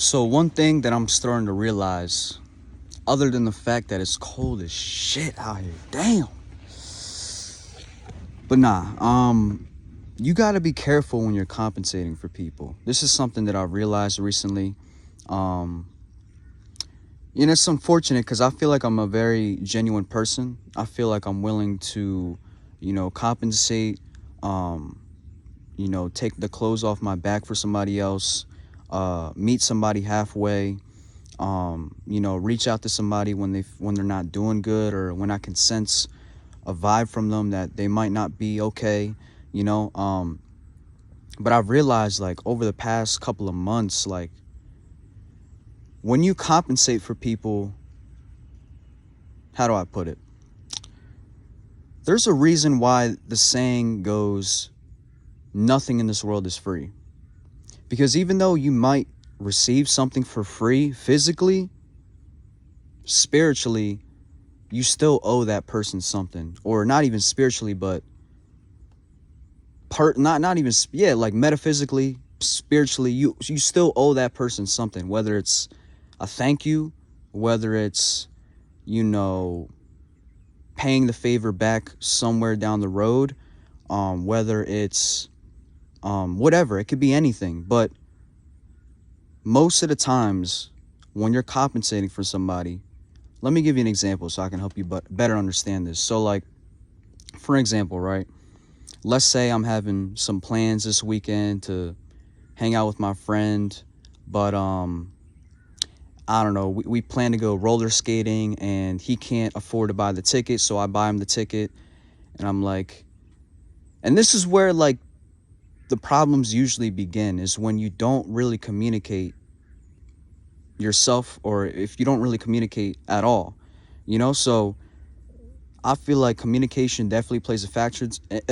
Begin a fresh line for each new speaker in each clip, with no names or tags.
So one thing that I'm starting to realize, other than the fact that it's cold as shit out here, damn. But you gotta be careful when you're compensating for people. This is something that I realized recently. Um, it's unfortunate because I feel like I'm a very genuine person. I feel like I'm willing to, compensate, um, take the clothes off my back for somebody else, meet somebody halfway, reach out to somebody when they're not doing good, or when I can sense a vibe from them that they might not be okay, you know. But I've realized, like, over the past couple of months, like, when you compensate for people, how do I put it? There's a reason why the saying goes, nothing in this world is free. Because even though you might receive something for free physically, spiritually, you still owe that person something. Or not even spiritually, but like metaphysically, spiritually, you still owe that person something, whether it's a thank you, whether it's, paying the favor back somewhere down the road, whether it's whatever. It could be anything. But most of the times when you're compensating for somebody, let me give you an example so I can help you better understand this. So, like, for example, right, let's say I'm having some plans this weekend to hang out with my friend, but I don't know, we plan to go roller skating and he can't afford to buy the ticket, so I buy him the ticket. And I'm like, and this is where, like, the problems usually begin, is when you don't really communicate yourself, or if you don't really communicate at all, so I feel like communication definitely plays a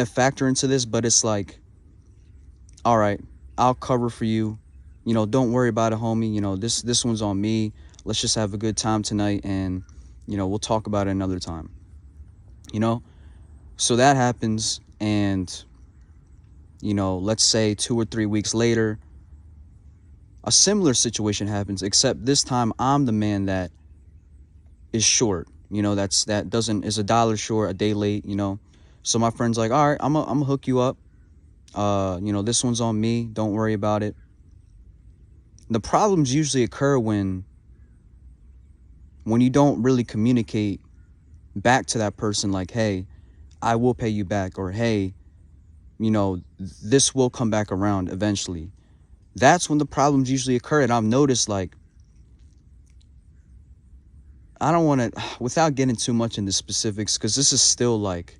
factor into this. But it's like, all right, I'll cover for you, don't worry about it, homie. This one's on me. Let's just have a good time tonight, and we'll talk about it another time. So that happens, and let's say 2 or 3 weeks later, a similar situation happens, except this time I'm the man that is short. Is a dollar short, a day late. So my friend's like, all right, I'm gonna hook you up. This one's on me. Don't worry about it. The problems usually occur when you don't really communicate back to that person, like, hey, I will pay you back, or hey, this will come back around eventually. That's when the problems usually occur. And I've noticed, like, I don't want to, without getting too much into specifics, because this is still, like,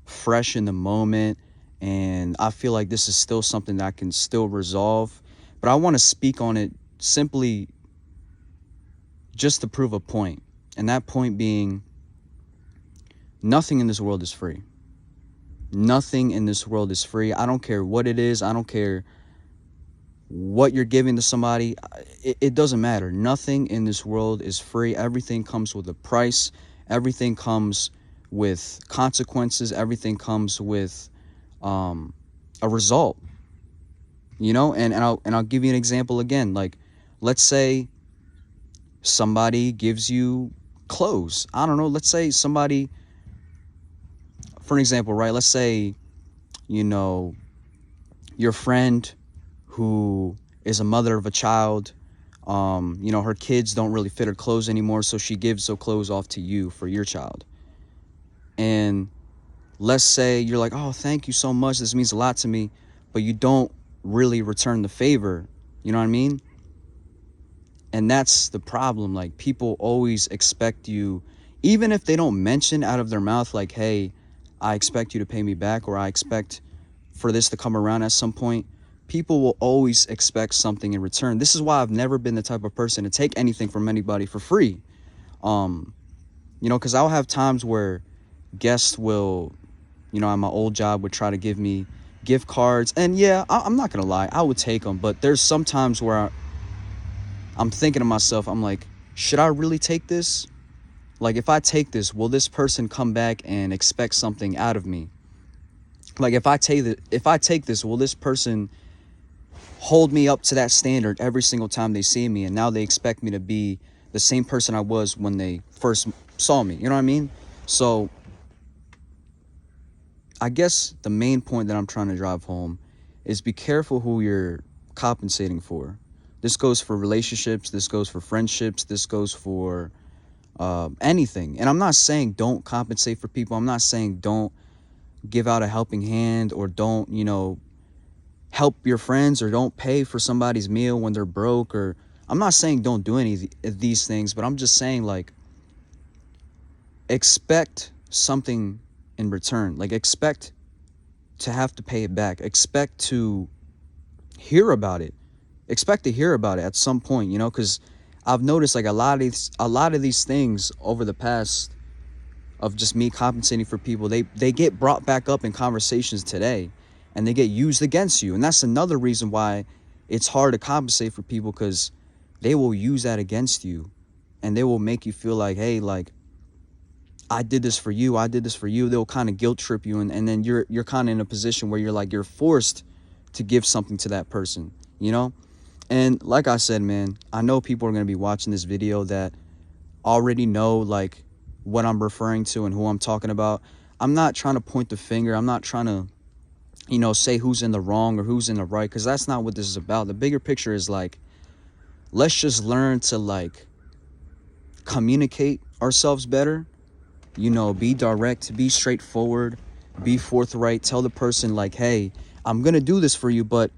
fresh in the moment, and I feel like this is still something that I can still resolve. But I want to speak on it simply just to prove a point. And that point being, nothing in this world is free. Nothing in this world is free. I don't care what it is. I don't care what you're giving to somebody. It doesn't matter. Nothing in this world is free. Everything comes with a price. Everything comes with consequences. Everything comes with a result. And I'll give you an example again. Like, let's say somebody gives you clothes. I don't know. Let's say somebody, for an example, right? Let's say, your friend who is a mother of a child, her kids don't really fit her clothes anymore, so she gives her clothes off to you for your child. And let's say you're like, oh, thank you so much, this means a lot to me, but you don't really return the favor. You know what I mean? And that's the problem. Like, people always expect you, even if they don't mention out of their mouth, like, hey, I expect you to pay me back, or I expect for this to come around at some point. People will always expect something in return. This is why I've never been the type of person to take anything from anybody for free. Because I'll have times where guests will, at my old job, would try to give me gift cards. And yeah, I'm not going to lie, I would take them. But there's some times where I'm thinking to myself, I'm like, should I really take this? Like, if I take this, will this person come back and expect something out of me? Like, if I take this, will this person hold me up to that standard every single time they see me, and now they expect me to be the same person I was when they first saw me. You know what I mean? So I guess the main point that I'm trying to drive home is be careful who you're compensating for. This goes for relationships, this goes for friendships, this goes for anything. And I'm not saying don't compensate for people. I'm not saying don't give out a helping hand, or don't, help your friends, or don't pay for somebody's meal when they're broke. Or I'm not saying don't do any of these things, but I'm just saying, like, expect something in return. Like, expect to have to pay it back. Expect to hear about it. Expect to hear about it at some point, because I've noticed, like, a lot of these things over the past of just me compensating for people, they get brought back up in conversations today, and they get used against you. And that's another reason why it's hard to compensate for people, because they will use that against you, and they will make you feel like, hey, like, I did this for you. They'll kind of guilt trip you, and then you're kind of in a position where you're forced to give something to that person, And like I said, man, I know people are going to be watching this video that already know, like, what I'm referring to and who I'm talking about. I'm not trying to point the finger. I'm not trying to, say who's in the wrong or who's in the right, because that's not what this is about. The bigger picture is, like, let's just learn to, like, communicate ourselves better. Be direct, be straightforward, be forthright. Tell the person, like, hey, I'm going to do this for you, but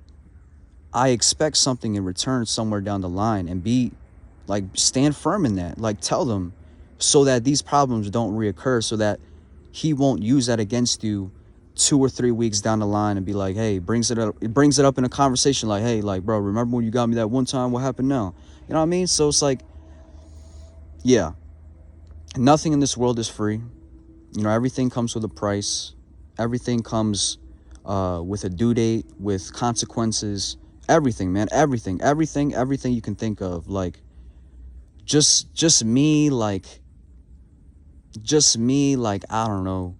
I expect something in return somewhere down the line. And be, like, stand firm in that. Like, tell them, so that these problems don't reoccur, so that he won't use that against you 2 or 3 weeks down the line and be like, hey, it brings it up in a conversation, like, hey, like, bro, remember when you got me that one time? What happened now? You know what I mean? So it's like, yeah, nothing in this world is free. Everything comes with a price. Everything comes with a due date, with consequences. Everything, man. Everything you can think of. Like, just me, like, I don't know.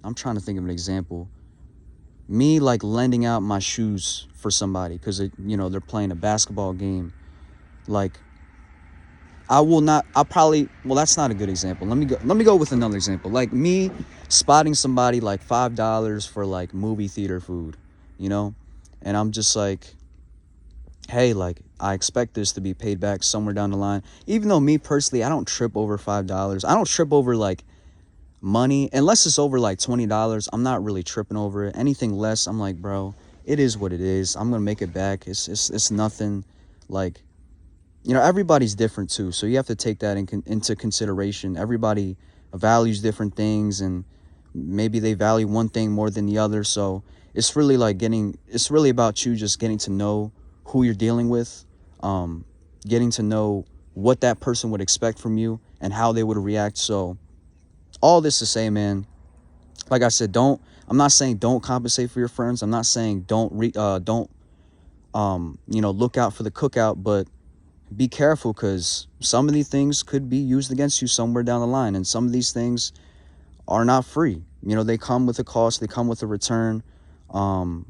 I'm trying to think of an example. Me, like, lending out my shoes for somebody because, they're playing a basketball game. Like, well, that's not a good example. Let me go with another example. Like, me spotting somebody, like, $5 for, like, movie theater food, and I'm just like, hey, like, I expect this to be paid back somewhere down the line. Even though, me personally, I don't trip over $5. I don't trip over, like, money unless it's over, like, $20. I'm not really tripping over it. Anything less, I'm like, bro, it is what it is. I'm gonna make it back. It's nothing. Like, everybody's different too, so you have to take that into consideration. Everybody values different things, and maybe they value one thing more than the other. So it's really about you just getting to know who you're dealing with, getting to know what that person would expect from you and how they would react. So all this to say, man, like I said, I'm not saying don't compensate for your friends. I'm not saying don't look out for the cookout, but be careful, because some of these things could be used against you somewhere down the line, and some of these things are not free. They come with a cost, they come with a return, and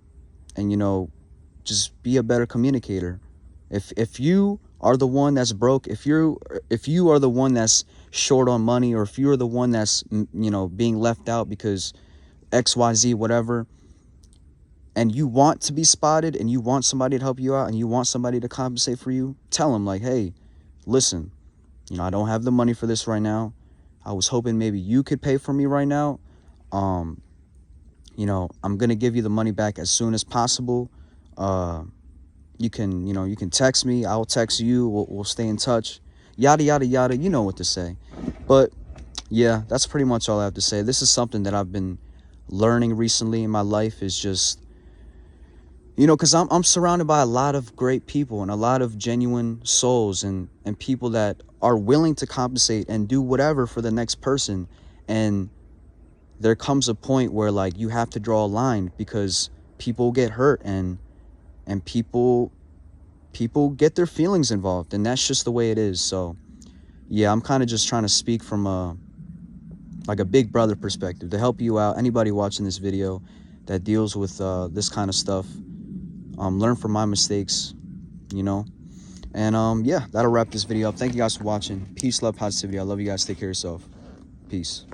just be a better communicator. If you are the one that's broke, if you are the one that's short on money, or if you're the one that's being left out because XYZ whatever, and you want to be spotted, and you want somebody to help you out, and you want somebody to compensate for you, tell them, like, hey, listen, I don't have the money for this right now. I was hoping maybe you could pay for me right now. I'm going to give you the money back as soon as possible. You can text me. I'll text you. We'll stay in touch. Yada, yada, yada. You know what to say. But, yeah, that's pretty much all I have to say. This is something that I've been learning recently in my life, is just, because I'm surrounded by a lot of great people and a lot of genuine souls, and people that are willing to compensate and do whatever for the next person. And there comes a point where, like, you have to draw a line, because people get hurt, and people get their feelings involved, and that's just the way it is. So, yeah, I'm kind of just trying to speak from a big brother perspective to help you out. Anybody watching this video, that deals with this kind of stuff. Learn from my mistakes, you know. And yeah, that'll wrap this video up. Thank you guys for watching. Peace, love, positivity. I love you guys. Take care of yourself. Peace.